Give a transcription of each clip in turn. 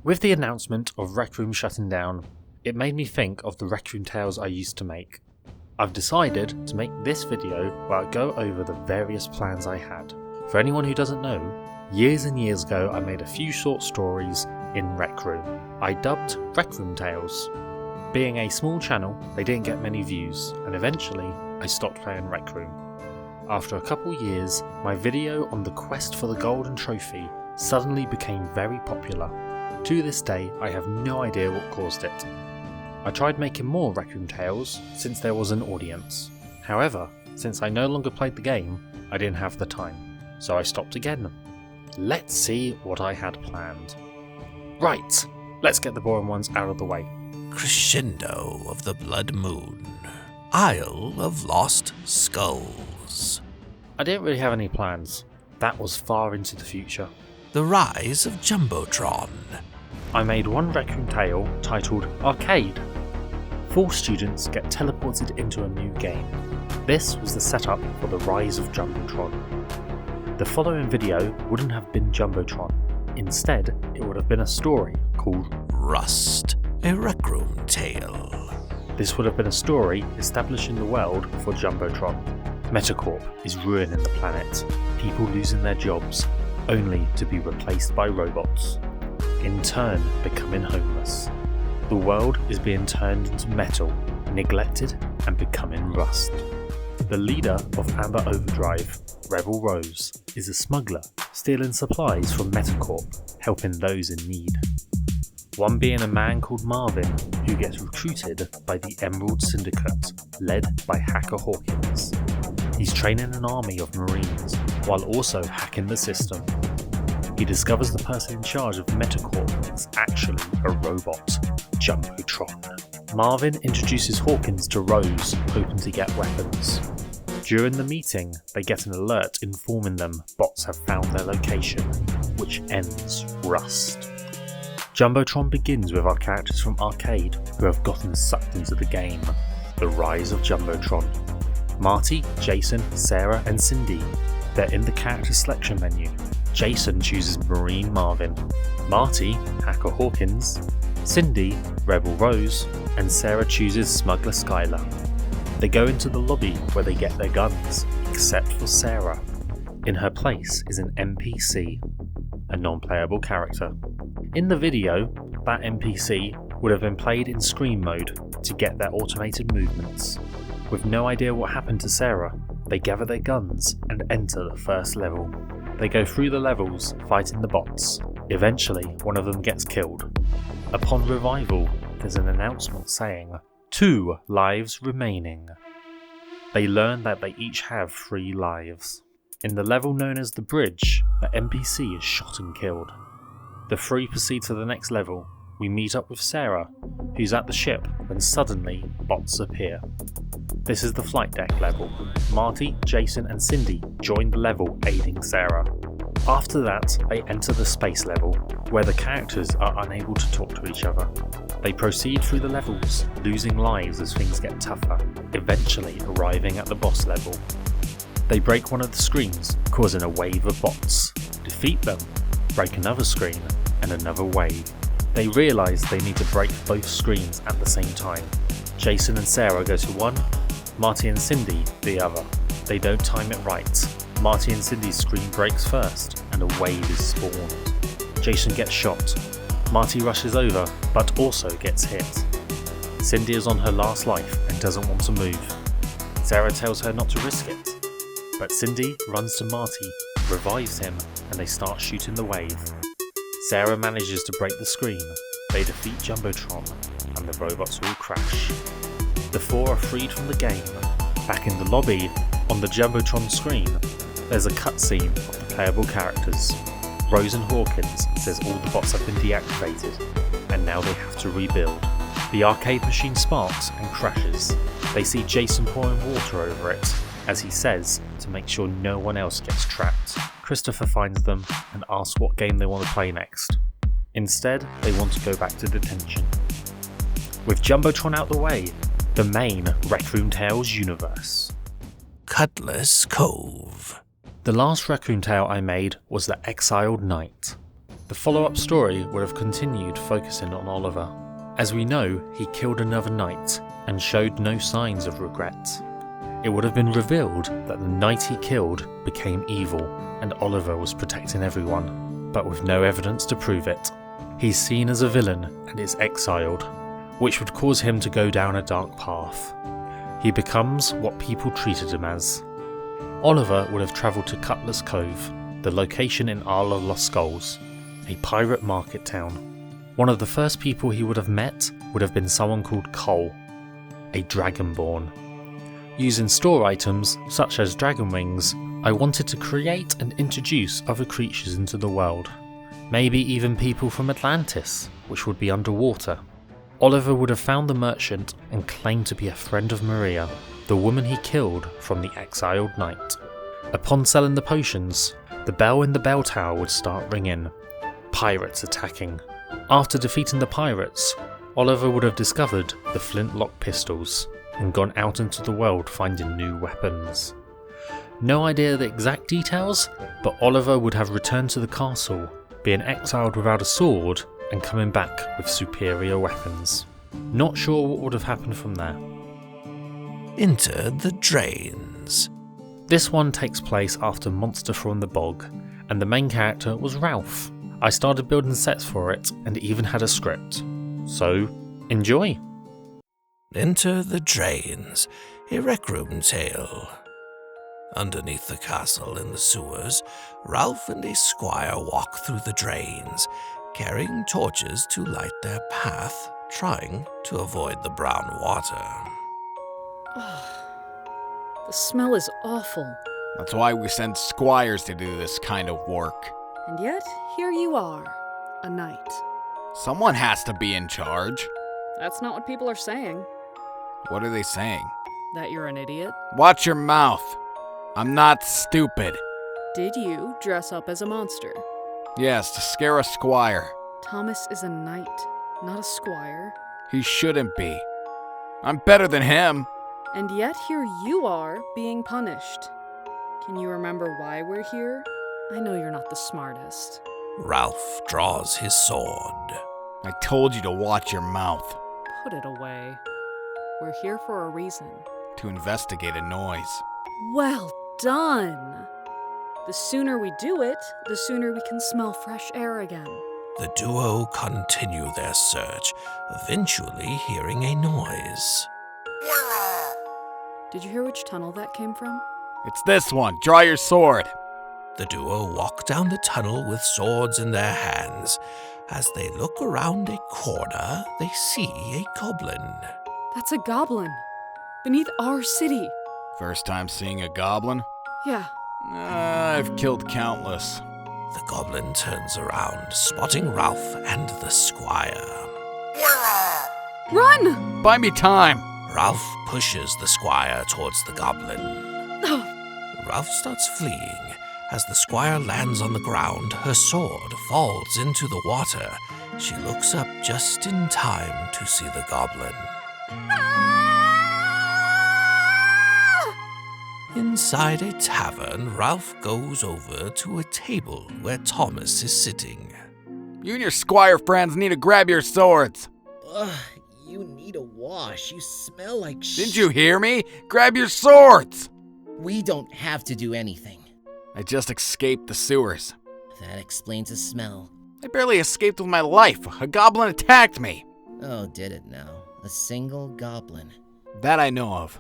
With the announcement of Rec Room shutting down, it made me think of the Rec Room tales I used to make. I've decided to make this video where I go over the various plans I had. For anyone who doesn't know, years and years ago I made a few short stories in Rec Room. I dubbed Rec Room Tales. Being a small channel, they didn't get many views, and eventually I stopped playing Rec Room. After a couple years, my video on the quest for the golden trophy suddenly became very popular. To this day, I have no idea what caused it. I tried making more Rec Room Tales since there was an audience. However, since I no longer played the game, I didn't have the time, so I stopped again. Let's see what I had planned. Right, let's get the boring ones out of the way. Crescendo of the Blood Moon. Isle of Lost Skulls. I didn't really have any plans. That was far into the future. The Rise of Jumbotron. I made one Rec Room tale titled Arcade. 4 students get teleported into a new game. This was the setup for the Rise of Jumbotron. The following video wouldn't have been Jumbotron. Instead, it would have been a story called Rust, a Rec Room tale. This would have been a story establishing the world for Jumbotron. Metacorp is ruining the planet, people losing their jobs, only to be replaced by robots, in turn becoming homeless. The world is being turned into metal, neglected and becoming rust. The leader of Amber Overdrive, Rebel Rose, is a smuggler, stealing supplies from Metacorp, helping those in need. One being a man called Marvin, who gets recruited by the Emerald Syndicate, led by Hacker Hawkins. He's training an army of Marines, while also hacking the system. He discovers the person in charge of Metacorp is actually a robot, Jumbotron. Marvin introduces Hawkins to Rose, hoping to get weapons. During the meeting, they get an alert informing them bots have found their location, which ends Rust. Jumbotron begins with our characters from Arcade who have gotten sucked into the game, The Rise of Jumbotron. Marty, Jason, Sarah and Cindy. They're in the character selection menu. Jason chooses Marine Marvin, Marty, Hacker Hawkins, Cindy, Rebel Rose, and Sarah chooses Smuggler Skylar. They go into the lobby where they get their guns, except for Sarah. In her place is an NPC, a non-playable character. In the video, that NPC would have been played in screen mode to get their automated movements. With no idea what happened to Sarah, they gather their guns and enter the first level. They go through the levels, fighting the bots. Eventually, one of them gets killed. Upon revival, there's an announcement saying, 2 lives remaining. They learn that they each have 3 lives. In the level known as the bridge, the NPC is shot and killed. The 3 proceed to the next level. We meet up with Sarah, who's at the ship when suddenly bots appear. This is the flight deck level. Marty, Jason and Cindy join the level aiding Sarah. After that, they enter the space level, where the characters are unable to talk to each other. They proceed through the levels, losing lives as things get tougher, eventually arriving at the boss level. They break one of the screens, causing a wave of bots. Defeat them, break another screen, and another wave. They realise they need to break both screens at the same time. Jason and Sarah go to one, Marty and Cindy the other. They don't time it right. Marty and Cindy's screen breaks first, and a wave is spawned. Jason gets shot. Marty rushes over, but also gets hit. Cindy is on her last life and doesn't want to move. Sarah tells her not to risk it, but Cindy runs to Marty, revives him, and they start shooting the wave. Sarah manages to break the screen. They defeat Jumbotron, and the robots all crash. The 4 are freed from the game. Back in the lobby, on the Jumbotron screen, there's a cutscene of the playable characters. Rose and Hawkins says all the bots have been deactivated, and now they have to rebuild. The arcade machine sparks and crashes. They see Jason pouring water over it, as he says, to make sure no one else gets trapped. Christopher finds them and asks what game they want to play next. Instead, they want to go back to detention. With Jumbotron out the way, the main Rec Room Tales universe. Cutlass Cove. The last Rec Room tale I made was The Exiled Knight. The follow-up story would have continued focusing on Oliver. As we know, he killed another knight and showed no signs of regret. It would have been revealed that the knight he killed became evil and Oliver was protecting everyone, but with no evidence to prove it. He's seen as a villain and is exiled, which would cause him to go down a dark path. He becomes what people treated him as. Oliver would have travelled to Cutler's Cove, the location in Isle of Lost Skulls, a pirate market town. One of the first people he would have met would have been someone called Cole, a dragonborn. Using store items such as dragon wings, I wanted to create and introduce other creatures into the world. Maybe even people from Atlantis, which would be underwater. Oliver would have found the merchant and claimed to be a friend of Maria, the woman he killed from the exiled knight. Upon selling the potions, the bell in the bell tower would start ringing. Pirates attacking. After defeating the pirates, Oliver would have discovered the flintlock pistols and gone out into the world finding new weapons. No idea the exact details, but Oliver would have returned to the castle, being exiled without a sword and coming back with superior weapons. Not sure what would have happened from there. Enter the Drains. This one takes place after Monster from the Bog, and the main character was Ralph. I started building sets for it and even had a script. So, enjoy! Enter the Drains, a Rec Room tale. Underneath the castle in the sewers, Ralph and a squire walk through the drains, carrying torches to light their path, trying to avoid the brown water. The smell is awful. That's why we send squires to do this kind of work. And yet, here you are, a knight. Someone has to be in charge. That's not what people are saying. What are they saying? That you're an idiot. Watch your mouth. I'm not stupid. Did you dress up as a monster? Yes, to scare a squire. Thomas is a knight, not a squire. He shouldn't be. I'm better than him. And yet here you are, being punished. Can you remember why we're here? I know you're not the smartest. Ralph draws his sword. I told you to watch your mouth. Put it away. We're here for a reason. To investigate a noise. Well done! The sooner we do it, the sooner we can smell fresh air again. The duo continue their search, eventually hearing a noise. Did you hear which tunnel that came from? It's this one. Draw your sword. The duo walk down the tunnel with swords in their hands. As they look around a corner, they see a goblin. That's a goblin. Beneath our city. First time seeing a goblin? Yeah. I've killed countless. The goblin turns around, spotting Ralph and the squire. Run! Buy me time. Ralph pushes the squire towards the goblin. Oh, Ralph starts fleeing. As the squire lands on the ground, her sword falls into the water. She looks up just in time to see the goblin. Inside a tavern, Ralph goes over to a table where Thomas is sitting. You and your squire friends need to grab your swords. Ugh, you need a wash. You smell like Didn't you hear me? Grab your swords! We don't have to do anything. I just escaped the sewers. That explains the smell. I barely escaped with my life. A goblin attacked me. Oh, did it now? A single goblin. That I know of.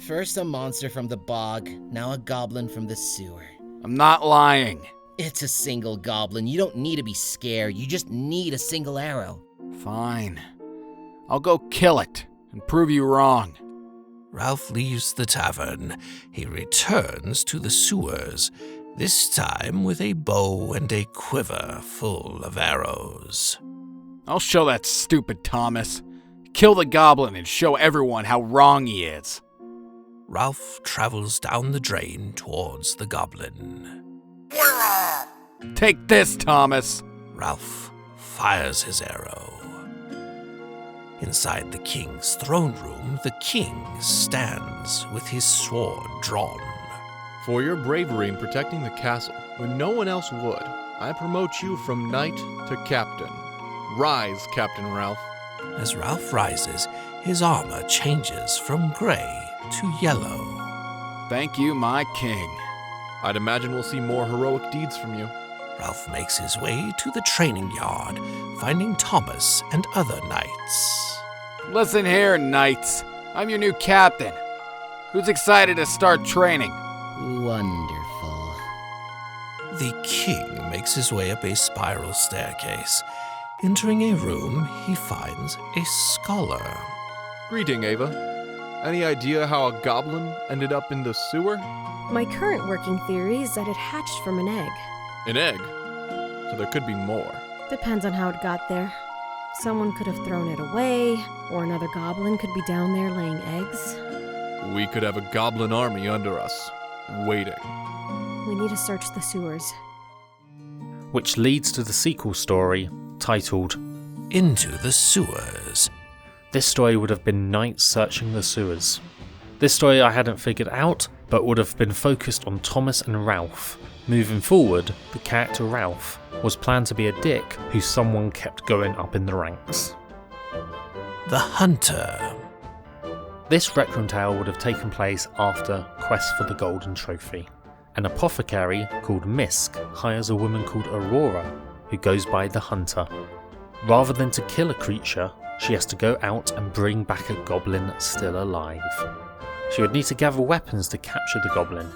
First a monster from the bog, now a goblin from the sewer. I'm not lying. It's a single goblin. You don't need to be scared. You just need a single arrow. Fine. I'll go kill it and prove you wrong. Ralph leaves the tavern. He returns to the sewers, this time with a bow and a quiver full of arrows. I'll show that stupid Thomas. Kill the goblin and show everyone how wrong he is. Ralph travels down the drain towards the goblin. Take this, Thomas. Ralph fires his arrow. Inside the king's throne room, the king stands with his sword drawn. For your bravery in protecting the castle when no one else would, I promote you from knight to captain. Rise, Captain Ralph. As Ralph rises, his armor changes from gray to yellow. Thank you, my king. I'd imagine we'll see more heroic deeds from you. Ralph makes his way to the training yard, finding Thomas and other knights. Listen here, knights. I'm your new captain. Who's excited to start training? Wonderful. The king makes his way up a spiral staircase. Entering a room, he finds a scholar. Greeting, Ava. Any idea how a goblin ended up in the sewer? My current working theory is that it hatched from an egg. An egg? So there could be more. Depends on how it got there. Someone could have thrown it away, or another goblin could be down there laying eggs. We could have a goblin army under us, waiting. We need to search the sewers. Which leads to the sequel story, titled Into the Sewers. This story would have been knights searching the sewers. This story I hadn't figured out, but would have been focused on Thomas and Ralph. Moving forward, the character Ralph was planned to be a dick who someone kept going up in the ranks. The Hunter. This Rec Room tale would have taken place after Quest for the Golden Trophy. An apothecary called Misk hires a woman called Aurora, who goes by the Hunter. Rather than to kill a creature, she has to go out and bring back a goblin still alive. She would need to gather weapons to capture the goblin.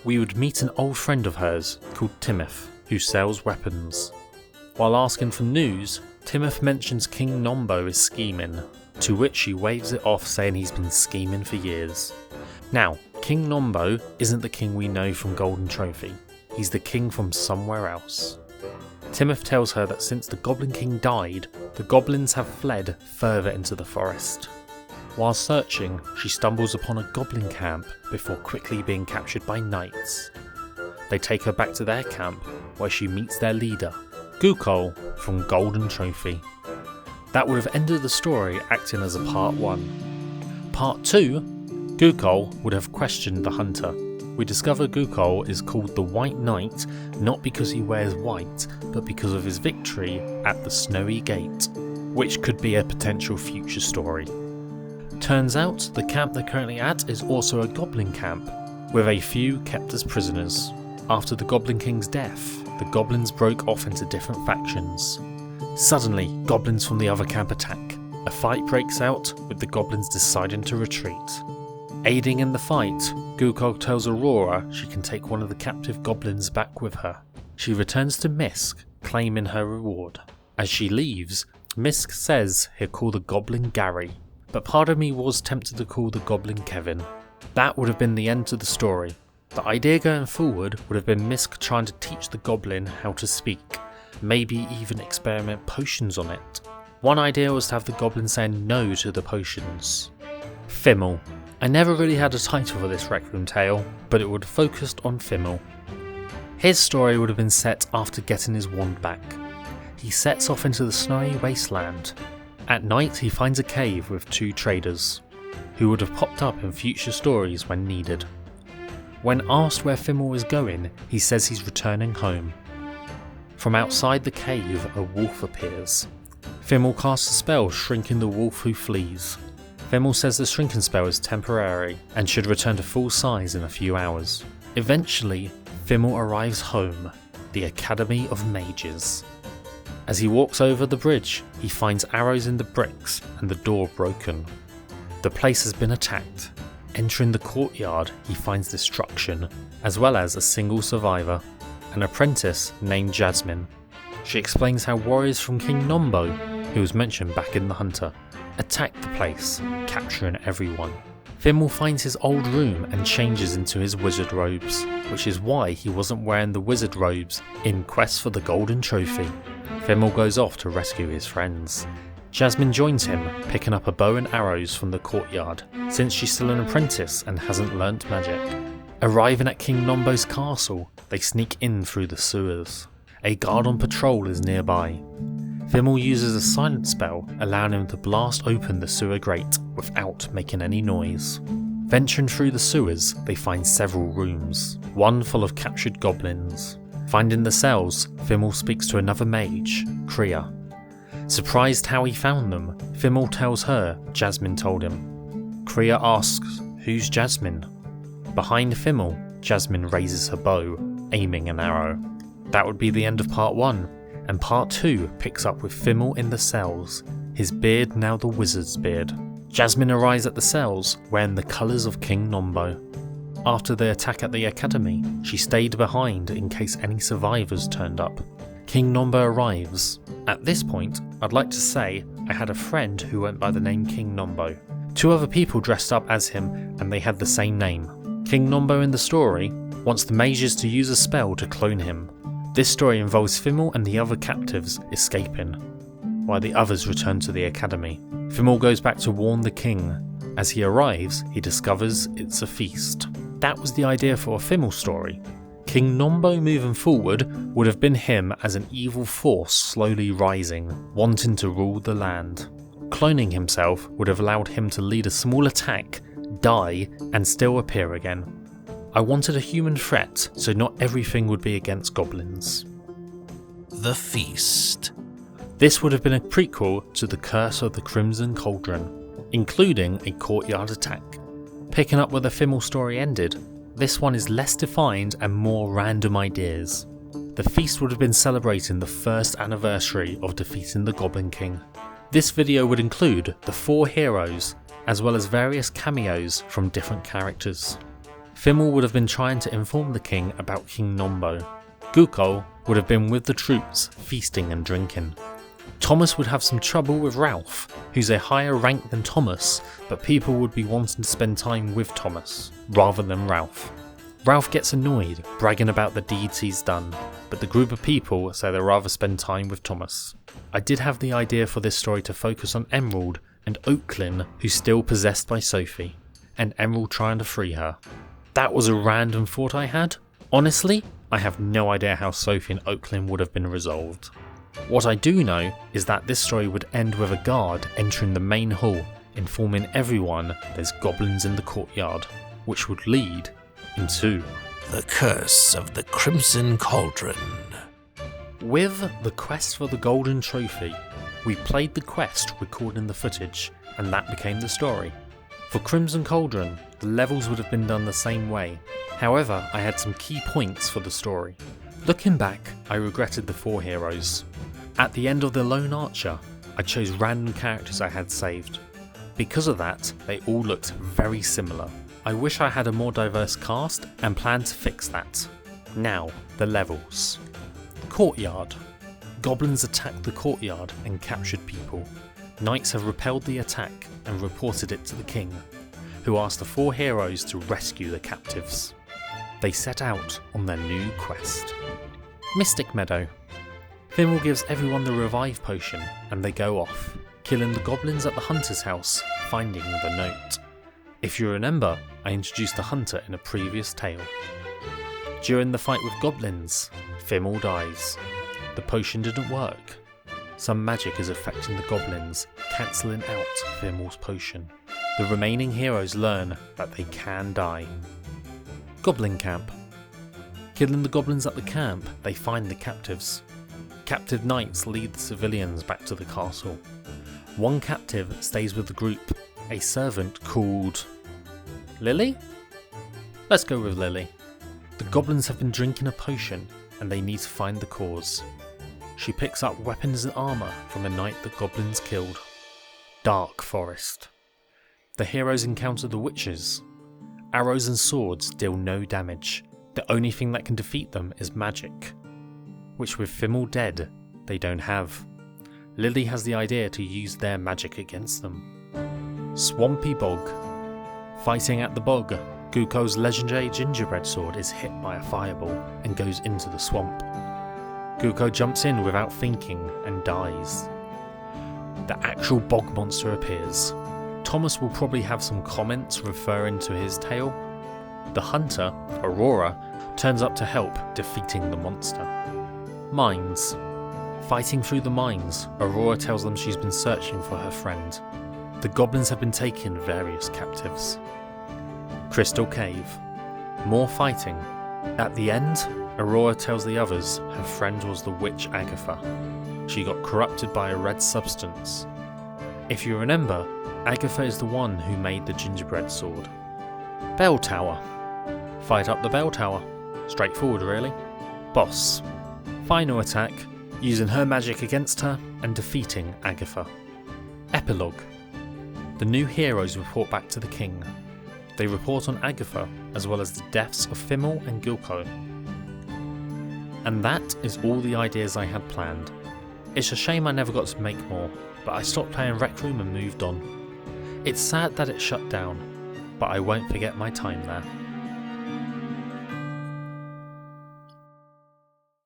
We would meet an old friend of hers called Timoth, who sells weapons. While asking for news, Timoth mentions King Nombo is scheming, to which she waves it off saying he's been scheming for years. Now, King Nombo isn't the king we know from Golden Trophy, he's the king from somewhere else. Timoth tells her that since the Goblin King died, the goblins have fled further into the forest. While searching, she stumbles upon a goblin camp before quickly being captured by knights. They take her back to their camp, where she meets their leader, Gukol from Golden Trophy. That would have ended the story acting as a part 1. Part 2, Gukol would have questioned the Hunter. We discover Gukol is called the White Knight not because he wears white, but because of his victory at the Snowy Gate, which could be a potential future story. Turns out the camp they're currently at is also a goblin camp, with a few kept as prisoners. After the Goblin King's death, the goblins broke off into different factions. Suddenly, goblins from the other camp attack. A fight breaks out, with the goblins deciding to retreat. Aiding in the fight, Gukol tells Aurora she can take one of the captive goblins back with her. She returns to Misk, claiming her reward. As she leaves, Misk says he'll call the goblin Gary, but part of me was tempted to call the goblin Kevin. That would have been the end to the story. The idea going forward would have been Misk trying to teach the goblin how to speak, maybe even experiment potions on it. One idea was to have the goblin saying no to the potions. Fimmel. I never really had a title for this Rec Room tale, but it would have focused on Fimmel. His story would have been set after getting his wand back. He sets off into the snowy wasteland. At night he finds a cave with 2 traders, who would have popped up in future stories when needed. When asked where Fimmel is going, he says he's returning home. From outside the cave, a wolf appears. Fimmel casts a spell shrinking the wolf who flees. Fimmel says the shrinking spell is temporary and should return to full size in a few hours. Eventually, Fimmel arrives home, the Academy of Mages. As he walks over the bridge, he finds arrows in the bricks and the door broken. The place has been attacked. Entering the courtyard, he finds destruction, as well as a single survivor, an apprentice named Jasmine. She explains how warriors from King Nombo, who was mentioned back in The Hunter, attacked the place, capturing everyone. Fimmel finds his old room and changes into his wizard robes, which is why he wasn't wearing the wizard robes in Quest for the Golden Trophy. Fimmel goes off to rescue his friends. Jasmine joins him, picking up a bow and arrows from the courtyard, since she's still an apprentice and hasn't learnt magic. Arriving at King Nombo's castle, they sneak in through the sewers. A guard on patrol is nearby. Fimmel uses a silent spell, allowing him to blast open the sewer grate without making any noise. Venturing through the sewers, they find several rooms, one full of captured goblins. Finding the cells, Fimmel speaks to another mage, Kriya. Surprised how he found them, Fimmel tells her Jasmine told him. Kriya asks, "Who's Jasmine?" Behind Fimmel, Jasmine raises her bow, aiming an arrow. That would be the end of part 1, and part 2 picks up with Fimmel in the cells, his beard now the wizard's beard. Jasmine arrives at the cells wearing the colours of King Nombo. After the attack at the academy, she stayed behind in case any survivors turned up. King Nombo arrives. At this point, I'd like to say I had a friend who went by the name King Nombo. 2 other people dressed up as him and they had the same name. King Nombo in the story wants the mages to use a spell to clone him. This story involves Fimmel and the other captives escaping, while the others return to the academy. Fimmel goes back to warn the king. As he arrives, he discovers it's a feast. That was the idea for a Fimmel story. King Nombo moving forward would have been him as an evil force slowly rising, wanting to rule the land. Cloning himself would have allowed him to lead a small attack, die, and still appear again. I wanted a human threat, so not everything would be against goblins. The Feast. This would have been a prequel to The Curse of the Crimson Cauldron, including a courtyard attack. Picking up where the Fimmel story ended, this one is less defined and more random ideas. The feast would have been celebrating the first anniversary of defeating the Goblin King. This video would include the 4 heroes, as well as various cameos from different characters. Fimmel would have been trying to inform the king about King Nombo. Guko would have been with the troops, feasting and drinking. Thomas would have some trouble with Ralph, who's a higher rank than Thomas, but people would be wanting to spend time with Thomas, rather than Ralph. Ralph gets annoyed, bragging about the deeds he's done, but the group of people say they'd rather spend time with Thomas. I did have the idea for this story to focus on Emerald and Oaklin, who's still possessed by Sophie, and Emerald trying to free her. That was a random thought I had. Honestly, I have no idea how Sophie and Oaklin would have been resolved. What I do know is that this story would end with a guard entering the main hall, informing everyone there's goblins in the courtyard, which would lead into The Curse of the Crimson Cauldron. With the quest for the golden trophy, we played the quest recording the footage, and that became the story. For Crimson Cauldron, the levels would have been done the same way. However, I had some key points for the story. Looking back, I regretted the 4 heroes. At the end of the Lone Archer, I chose random characters I had saved. Because of that, they all looked very similar. I wish I had a more diverse cast and plan to fix that. Now, the levels. Courtyard. Goblins attacked the courtyard and captured people. Knights have repelled the attack and reported it to the king, who asked the 4 heroes to rescue the captives. They set out on their new quest. Mystic Meadow. Fimmel gives everyone the revive potion and they go off, killing the goblins at the hunter's house, finding the note. If you remember, I introduced the hunter in a previous tale. During the fight with goblins, Fimmel dies. The potion didn't work. Some magic is affecting the goblins, cancelling out Fimmel's potion. The remaining heroes learn that they can die. Goblin Camp. Killing the goblins at the camp, they find the captives. Captive knights lead the civilians back to the castle. One captive stays with the group, a servant called Lily? Let's go with Lily. The goblins have been drinking a potion and they need to find the cause. She picks up weapons and armour from a knight the goblins killed. Dark Forest. The heroes encounter the witches. Arrows and swords deal no damage. The only thing that can defeat them is magic, which with Fimmel dead, they don't have. Lily has the idea to use their magic against them. Swampy Bog. Fighting at the bog, Guko's legendary gingerbread sword is hit by a fireball and goes into the swamp. Guko jumps in without thinking and dies. The actual bog monster appears. Thomas will probably have some comments referring to his tale. The hunter, Aurora, turns up to help defeating the monster. Mines. Fighting through the mines, Aurora tells them she's been searching for her friend. The goblins have been taking various captives. Crystal Cave. More fighting. At the end, Aurora tells the others her friend was the witch Agatha. She got corrupted by a red substance. If you remember, Agatha is the one who made the gingerbread sword. Bell Tower. Fight up the bell tower. Straightforward, really. Boss. Final attack, using her magic against her and defeating Agatha. Epilogue. The new heroes report back to the king. They report on Agatha as well as the deaths of Fimmel and Gilco. And that is all the ideas I had planned. It's a shame I never got to make more, but I stopped playing Rec Room and moved on. It's sad that it shut down, but I won't forget my time there.